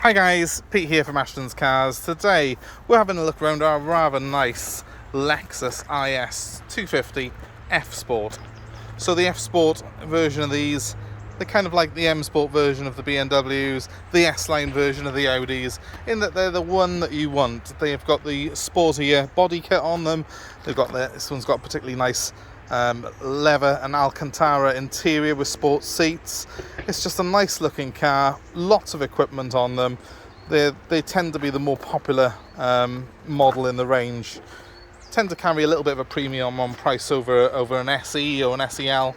Hi guys, Pete here from Ashton's Cars. Today we're having a look around our rather nice Lexus IS250 F-Sport. So the F-Sport version of these, they're kind of like the M-Sport version of the BMWs, the S-Line version of the Audis, in that they're the one that you want. They've got the sportier body kit on them. This one's got a particularly nice leather and Alcantara interior with sports seats. It's just a nice looking car, lots of equipment on them. They tend to be the more popular model in the range. Tend to carry a little bit of a premium on price over an SE or an SEL,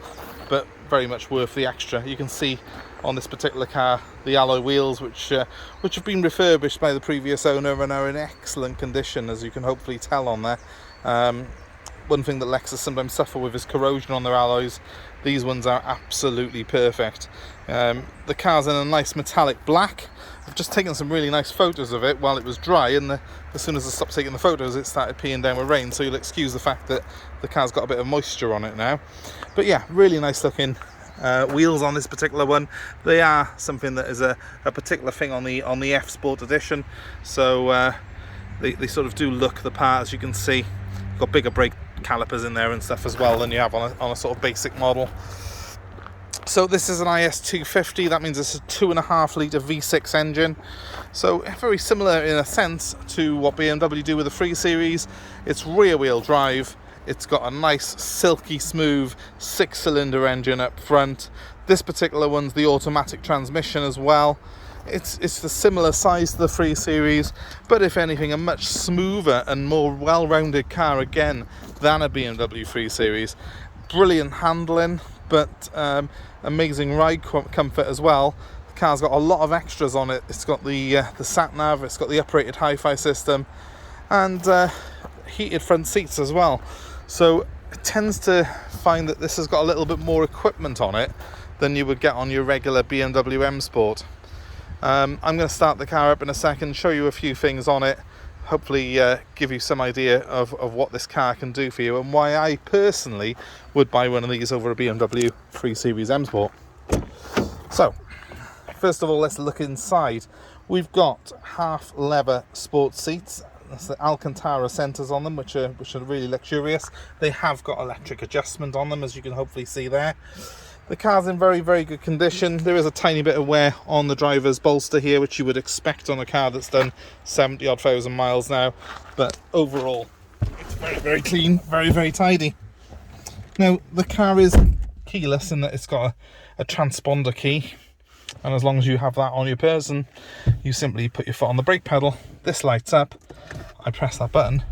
but very much worth the extra. You can see on this particular car the alloy wheels, which have been refurbished by the previous owner and are in excellent condition, as you can hopefully tell on there. One thing that Lexus sometimes suffer with is corrosion on their alloys. These ones are absolutely perfect. The car's in a nice metallic black. I've just taken some really nice photos of it while it was dry, and as soon as I stopped taking the photos it started peeing down with rain, so you'll excuse the fact that the car's got a bit of moisture on it now. But yeah, really nice looking wheels on this particular one. They are something that is a particular thing on the F-Sport edition, so they sort of do look the part, as you can see. Got bigger brake calipers in there and stuff as well than you have on a sort of basic model. So this is an IS250, that means it's a 2.5 litre V6 engine, so very similar in a sense to what BMW do with the 3 Series. It's rear wheel drive, it's got a nice silky smooth 6-cylinder engine up front. This particular one's the automatic transmission as well. It's the similar size to the 3 Series, but if anything a much smoother and more well-rounded car again than a BMW 3 Series. Brilliant handling, but amazing ride comfort as well. The car's got a lot of extras on it. It's got the sat-nav, it's got the uprated hi-fi system, and heated front seats as well. So it tends to find that this has got a little bit more equipment on it than you would get on your regular BMW M Sport. I'm going to start the car up in a second, show you a few things on it, hopefully give you some idea of what this car can do for you and why I personally would buy one of these over a BMW 3 Series M Sport. So, first of all, let's look inside. We've got half leather sports seats. That's the Alcantara centres on them, which are really luxurious. They have got electric adjustment on them, as you can hopefully see there. The car's in very, very good condition. There is a tiny bit of wear on the driver's bolster here, which you would expect on a car that's done 70-odd thousand miles now. But overall, it's very, very clean, very, very tidy. Now, the car is keyless in that it's got a transponder key. And as long as you have that on your person, you simply put your foot on the brake pedal. This lights up. I press that button.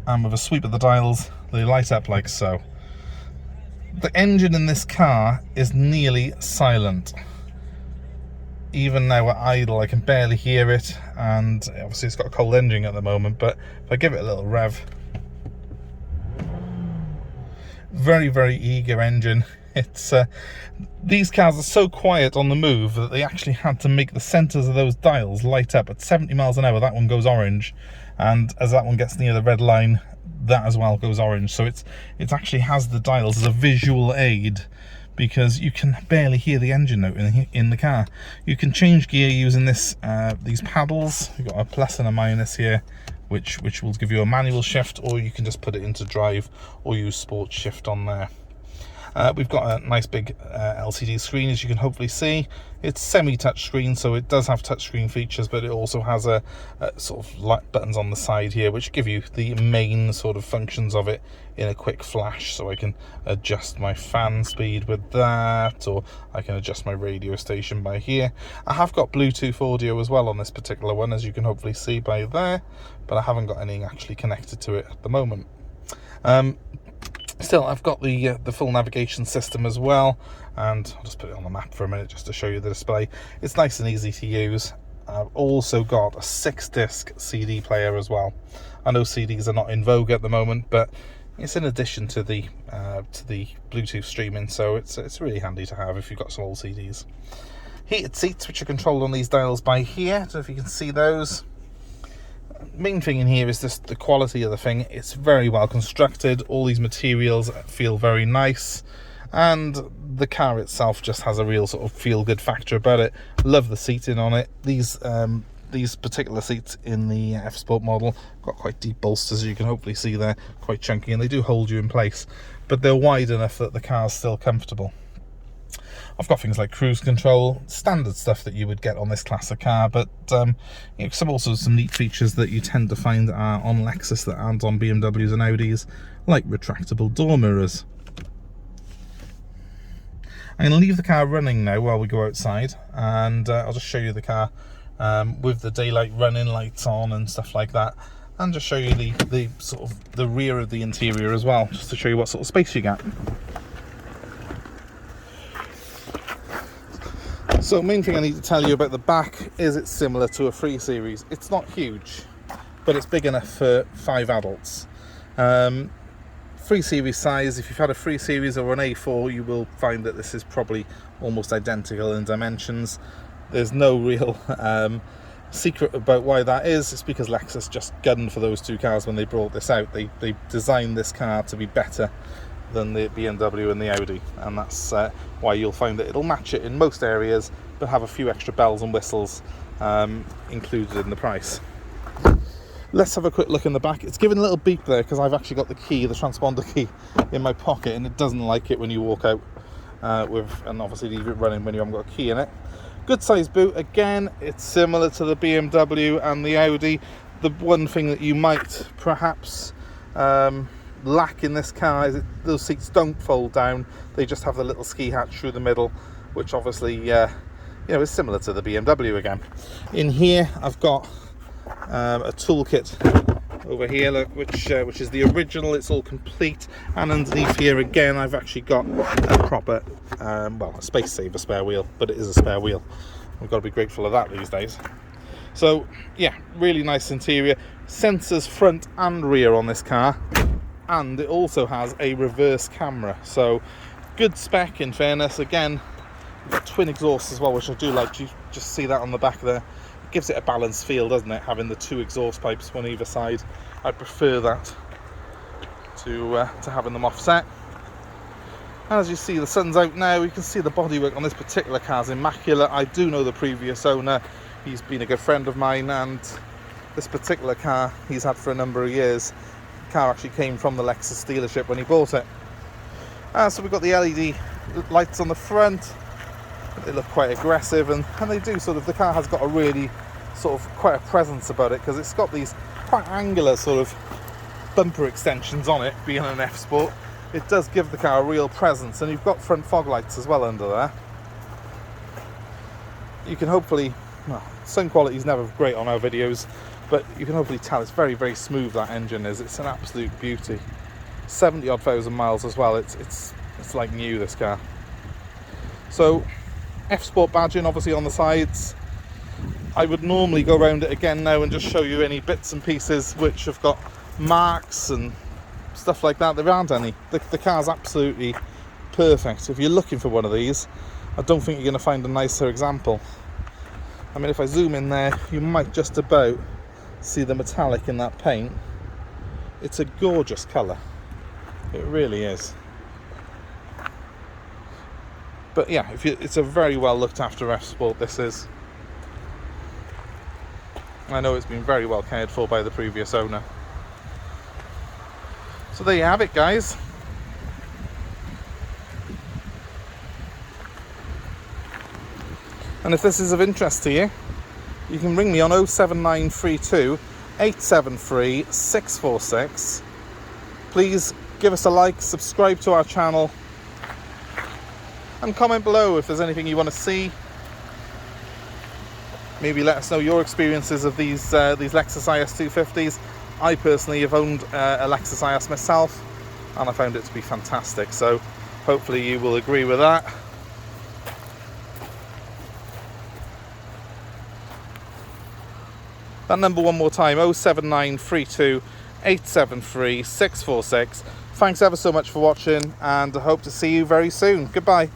And with a sweep of the dials, they light up like so. The engine in this car is nearly silent. Even now at idle I can barely hear it, and obviously it's got a cold engine at the moment, but if I give it a little rev, very, very eager engine. It's these cars are so quiet on the move that they actually had to make the centres of those dials light up. At 70 miles an hour that one goes orange, and as that one gets near the red line, that as well goes orange. So it actually has the dials as a visual aid, because you can barely hear the engine note in the car. You can change gear using these paddles. You've got a plus and a minus here, which will give you a manual shift, or you can just put it into drive or use sports shift on there. We've got a nice big LCD screen, as you can hopefully see. It's semi-touch screen, so it does have touchscreen features, but it also has a sort of light buttons on the side here, which give you the main sort of functions of it in a quick flash. So I can adjust my fan speed with that, or I can adjust my radio station by here. I have got Bluetooth audio as well on this particular one, as you can hopefully see by there, but I haven't got anything actually connected to it at the moment. Still, I've got the full navigation system as well, and I'll just put it on the map for a minute just to show you the display. It's nice and easy to use. I've also got a 6-disc CD player as well. I know CDs are not in vogue at the moment, but it's in addition to the Bluetooth streaming, so it's really handy to have if you've got some old CDs. Heated seats, which are controlled on these dials by here. I don't know if you can see those. Main thing in here is just the quality of the thing. It's very well constructed. All these materials feel very nice. and the car itself just has a real sort of feel-good factor about it. Love the seating on it. These particular seats in the F-Sport model got quite deep bolsters, as you can hopefully see there, quite chunky, and they do hold you in place, but they're wide enough that the car's still comfortable. I've got things like cruise control, standard stuff that you would get on this class of car, but you know, some neat features that you tend to find are on Lexus that aren't on BMWs and Audis, like retractable door mirrors. I'm going to leave the car running now while we go outside, and I'll just show you the car with the daylight running lights on and stuff like that, and just show you the sort of the rear of the interior as well, just to show you what sort of space you get. So main thing I need to tell you about the back is it's similar to a 3 Series. It's not huge, but it's big enough for 5 adults. 3 Series size, if you've had a 3 Series or an A4, you will find that this is probably almost identical in dimensions. There's no real secret about why that is. It's because Lexus just gunned for those 2 cars when they brought this out. They designed this car to be better than the BMW and the Audi, and that's why you'll find that it'll match it in most areas, but have a few extra bells and whistles included in the price. Let's have a quick look in the back. It's giving a little beep there because I've actually got the key, the transponder key, in my pocket, and it doesn't like it when you walk out and obviously leave it running when you haven't got a key in it. Good size boot. Again, it's similar to the BMW and the Audi. The one thing that you might perhaps lack in this car is those seats don't fold down. They just have the little ski hatch through the middle, which obviously you know, is similar to the BMW again. In here I've got a toolkit over here, look, which is the original. It's all complete, and underneath here again I've actually got a proper well, a space saver spare wheel, but it is a spare wheel. We've got to be grateful of that these days. So yeah, really nice interior, sensors front and rear on this car, and it also has a reverse camera, so good spec in fairness. Again, we've got twin exhausts as well, which I do like. You just see that on the back there. It gives it a balanced feel, doesn't it, having the 2 exhaust pipes, one either side. I prefer that to having them offset. And as you see, the sun's out now. You can see the bodywork on this particular car is immaculate. I do know the previous owner. He's been a good friend of mine, and this particular car he's had for a number of years. The car actually came from the Lexus dealership when he bought it. So we've got the LED lights on the front. They look quite aggressive, and they do sort of, the car has got a really sort of quite a presence about it, because it's got these quite angular sort of bumper extensions on it, being an F-Sport. It does give the car a real presence, and you've got front fog lights as well under there. You can hopefully, well, sound quality is never great on our videos, but you can hopefully tell it's very, very smooth, that engine is. It's an absolute beauty. 70 odd thousand miles as well. It's like new, this car. So F-Sport badging obviously on the sides. I would normally go around it again now and just show you any bits and pieces which have got marks and stuff like that. There aren't any. The car's absolutely perfect. If you're looking for one of these, I don't think you're going to find a nicer example. I mean, if I zoom in there, you might just about see the metallic in that paint. It's a gorgeous colour. It really is. But yeah, it's a very well looked after F-Sport, this is. I know it's been very well cared for by the previous owner. So there you have it, guys. And if this is of interest to you, you can ring me on 07932 873 646. Please give us a like, subscribe to our channel, and comment below if there's anything you want to see. Maybe let us know your experiences of these Lexus IS250s. I personally have owned a Lexus IS myself, and I found it to be fantastic, so hopefully you will agree with that. That number one more time, 07932 873 646. Thanks ever so much for watching, and I hope to see you very soon. Goodbye.